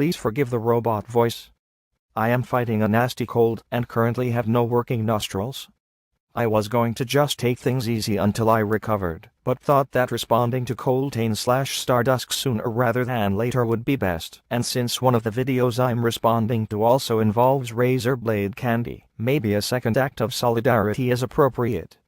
Please forgive the robot voice. I am fighting a nasty cold and currently have no working nostrils. I was going to just take things easy until I recovered, but thought that responding to Coltaine/Stardusk sooner rather than later would be best. And since one of the videos I'm responding to also involves razor blade candy, maybe a second act of solidarity is appropriate.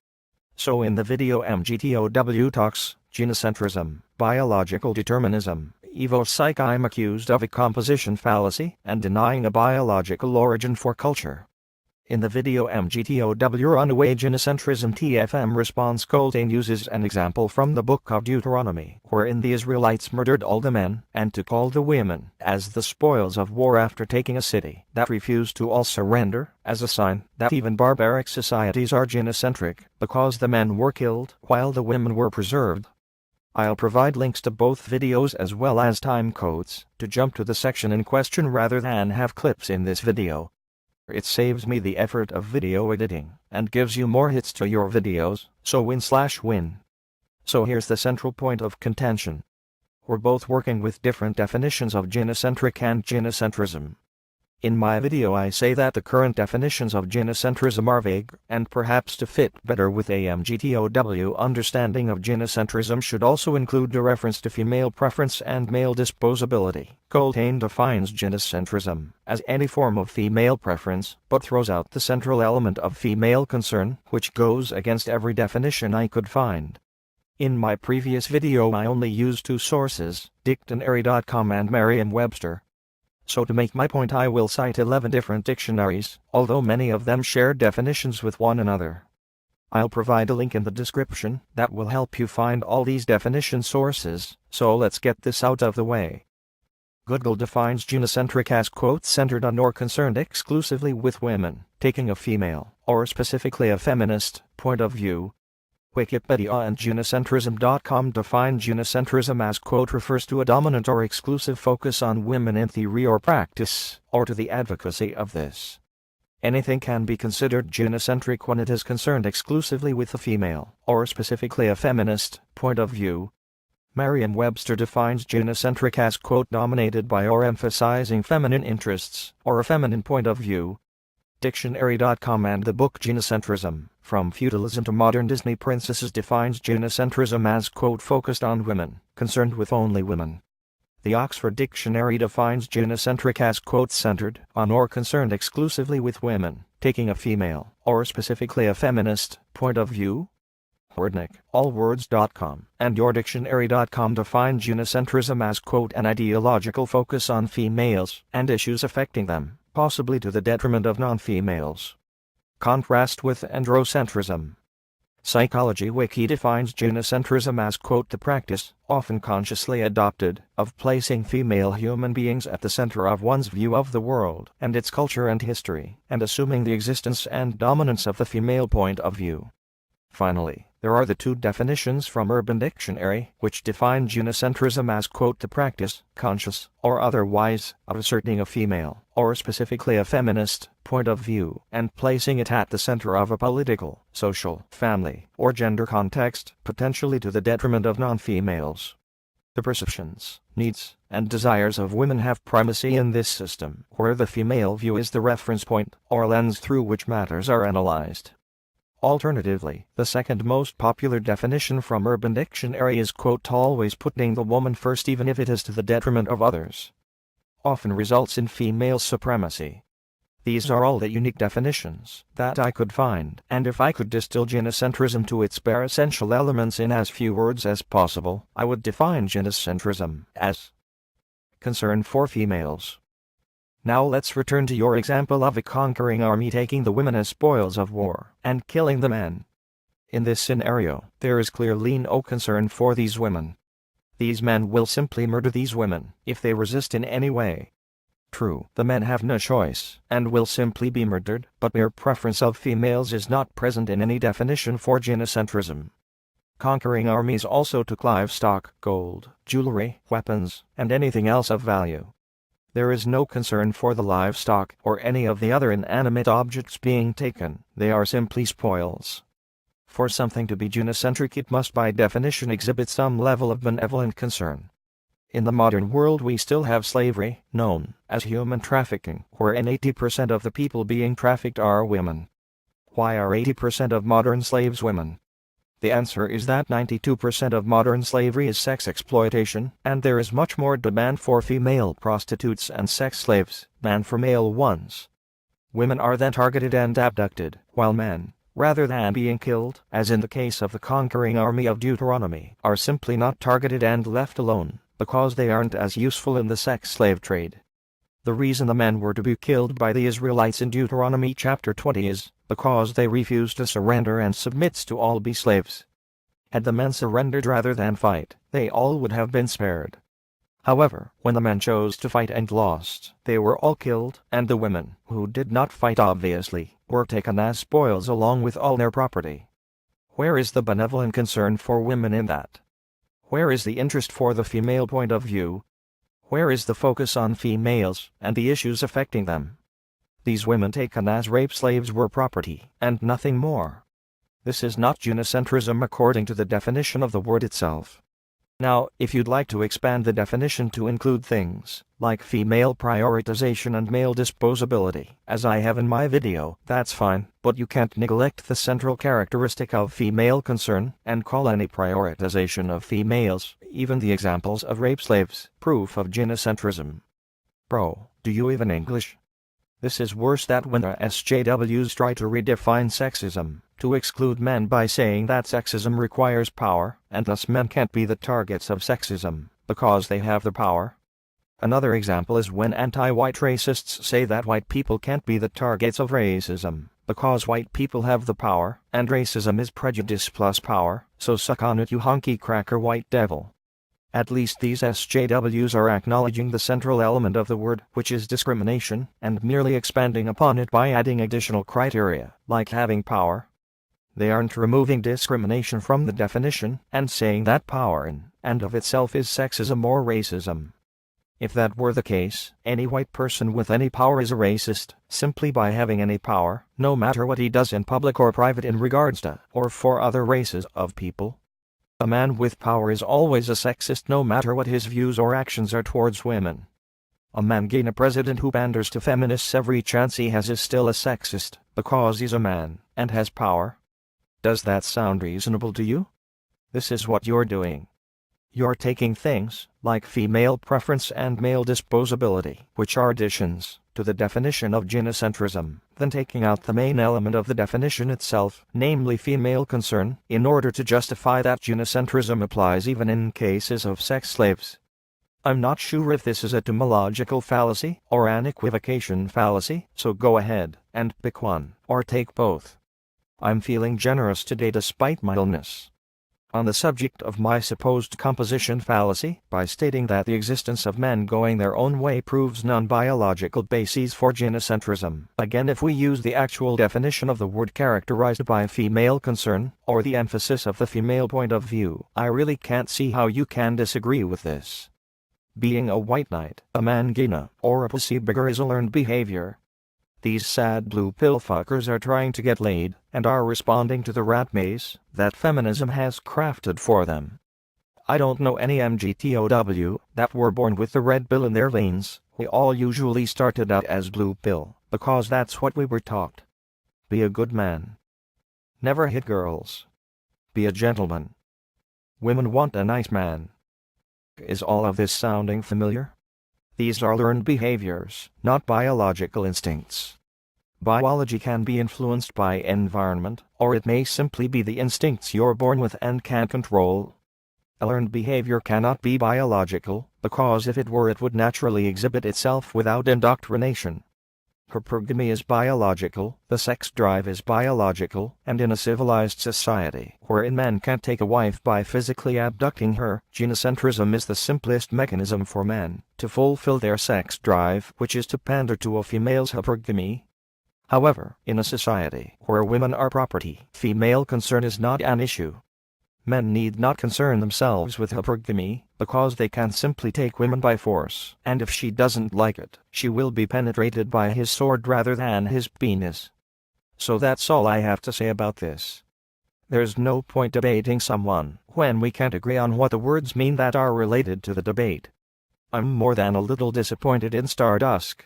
So in the video MGTOW talks, Gynocentrism, Biological Determinism, Evo-Psych, I'm accused of a composition fallacy and denying a biological origin for culture. In the video MGTOW Runaway Gynocentrism TFM response, Coltaine uses an example from the book of Deuteronomy, wherein the Israelites murdered all the men, and took all the women, as the spoils of war after taking a city that refused to all surrender, as a sign that even barbaric societies are gynocentric, because the men were killed while the women were preserved. I'll provide links to both videos as well as time codes to jump to the section in question rather than have clips in this video. It saves me the effort of video editing and gives you more hits to your videos, so win/win. So here's the central point of contention. We're both working with different definitions of gynocentric and gynocentrism. In my video I say that the current definitions of gynocentrism are vague, and perhaps to fit better with a MGTOW understanding of gynocentrism should also include a reference to female preference and male disposability. Coltaine defines gynocentrism as any form of female preference, but throws out the central element of female concern, which goes against every definition I could find. In my previous video I only used two sources, Dictionary.com and Merriam-Webster. So to make my point I will cite 11 different dictionaries, although many of them share definitions with one another. I'll provide a link in the description that will help you find all these definition sources, so let's get this out of the way. Google defines gynocentric as quote centered on or concerned exclusively with women, taking a female, or specifically a feminist, point of view. Wikipedia and Gynocentrism.com define gynocentrism as quote refers to a dominant or exclusive focus on women in theory or practice, or to the advocacy of this. Anything can be considered gynocentric when it is concerned exclusively with a female, or specifically a feminist, point of view. Merriam-Webster defines gynocentric as quote dominated by or emphasizing feminine interests, or a feminine point of view. Dictionary.com and the book Gynocentrism, From Feudalism to Modern Disney Princesses defines gynocentrism as quote focused on women, concerned with only women. The Oxford Dictionary defines gynocentric as quote centered on or concerned exclusively with women, taking a female, or specifically a feminist, point of view. Wordnik, allwords.com, and yourdictionary.com define gynocentrism as quote an ideological focus on females and issues affecting them, possibly to the detriment of non-females. Contrast with androcentrism. Psychology Wiki defines gynocentrism as quote the practice, often consciously adopted, of placing female human beings at the center of one's view of the world and its culture and history, and assuming the existence and dominance of the female point of view. Finally, there are the two definitions from Urban Dictionary, which define gynocentrism as quote the practice, conscious or otherwise, of asserting a female, or specifically a feminist, point of view, and placing it at the center of a political, social, family, or gender context, potentially to the detriment of non-females. The perceptions, needs, and desires of women have primacy in this system, where the female view is the reference point, or lens through which matters are analyzed. Alternatively, the second most popular definition from Urban Dictionary is quote always putting the woman first even if it is to the detriment of others. Often results in female supremacy. These are all the unique definitions that I could find, and if I could distill gynocentrism to its bare essential elements in as few words as possible, I would define gynocentrism as concern for females. Now let's return to your example of a conquering army taking the women as spoils of war and killing the men. In this scenario, there is clearly no concern for these women. These men will simply murder these women if they resist in any way. True, the men have no choice and will simply be murdered, but mere preference of females is not present in any definition for gynocentrism. Conquering armies also took livestock, gold, jewelry, weapons, and anything else of value. There is no concern for the livestock or any of the other inanimate objects being taken, they are simply spoils. For something to be gynocentric it must by definition exhibit some level of benevolent concern. In the modern world we still have slavery, known as human trafficking, wherein 80% of the people being trafficked are women. Why are 80% of modern slaves women? The answer is that 92% of modern slavery is sex exploitation, and there is much more demand for female prostitutes and sex slaves than for male ones. Women are then targeted and abducted, while men, rather than being killed, as in the case of the conquering army of Deuteronomy, are simply not targeted and left alone, because they aren't as useful in the sex slave trade. The reason the men were to be killed by the Israelites in Deuteronomy chapter 20 is because they refused to surrender and submit to all be slaves. Had the men surrendered rather than fight, they all would have been spared. However, when the men chose to fight and lost, they were all killed, and the women, who did not fight obviously, were taken as spoils along with all their property. Where is the benevolent concern for women in that? Where is the interest for the female point of view? Where is the focus on females and the issues affecting them? These women taken as rape slaves were property, and nothing more. This is not gynocentrism according to the definition of the word itself. Now, if you'd like to expand the definition to include things like female prioritization and male disposability, as I have in my video, that's fine, but you can't neglect the central characteristic of female concern and call any prioritization of females, even the examples of rape slaves, proof of gynocentrism. Bro, do you even English? This is worse than when the SJWs try to redefine sexism, to exclude men by saying that sexism requires power, and thus men can't be the targets of sexism, because they have the power. Another example is when anti-white racists say that white people can't be the targets of racism, because white people have the power, and racism is prejudice plus power, so suck on it you honky cracker white devil. At least these SJWs are acknowledging the central element of the word, which is discrimination, and merely expanding upon it by adding additional criteria, like having power. They aren't removing discrimination from the definition, and saying that power in and of itself is sexism or racism. If that were the case, any white person with any power is a racist, simply by having any power, no matter what he does in public or private in regards to, or for other races of people. A man with power is always a sexist no matter what his views or actions are towards women. A man getting a president who panders to feminists every chance he has is still a sexist, because he's a man, and has power. Does that sound reasonable to you? This is what you're doing. You're taking things, like female preference and male disposability, which are additions to the definition of gynocentrism, then taking out the main element of the definition itself, namely female concern, in order to justify that gynocentrism applies even in cases of sex slaves. I'm not sure if this is a etymological fallacy or an equivocation fallacy, so go ahead and pick one, or take both. I'm feeling generous today despite my illness. On the subject of my supposed composition fallacy, by stating that the existence of men going their own way proves non-biological bases for gynocentrism. Again, if we use the actual definition of the word characterized by female concern, or the emphasis of the female point of view, I really can't see how you can disagree with this. Being a white knight, a mangina, or a pussy bigger is a learned behavior. These sad blue pill fuckers are trying to get laid, and are responding to the rat maze that feminism has crafted for them. I don't know any MGTOW that were born with the red pill in their veins. We all usually started out as blue pill, because that's what we were taught. Be a good man. Never hit girls. Be a gentleman. Women want a nice man. Is all of this sounding familiar? These are learned behaviors, not biological instincts. Biology can be influenced by environment, or it may simply be the instincts you're born with and can't control. A learned behavior cannot be biological, because if it were it would naturally exhibit itself without indoctrination. Hypergamy is biological, the sex drive is biological, and in a civilized society, wherein men can't take a wife by physically abducting her, gynocentrism is the simplest mechanism for men to fulfill their sex drive, which is to pander to a female's hypergamy. However, in a society where women are property, female concern is not an issue. Men need not concern themselves with hypergamy, because they can simply take women by force, and if she doesn't like it, she will be penetrated by his sword rather than his penis. So that's all I have to say about this. There's no point debating someone when we can't agree on what the words mean that are related to the debate. I'm more than a little disappointed in Stardusk.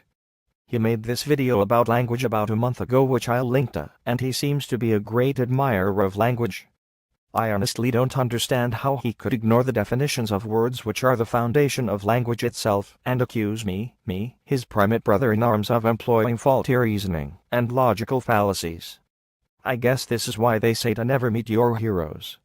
He made this video about language about a month ago which I linked to, and he seems to be a great admirer of language. I honestly don't understand how he could ignore the definitions of words which are the foundation of language itself, and accuse me, his primate brother-in-arms, of employing faulty reasoning and logical fallacies. I guess this is why they say to never meet your heroes.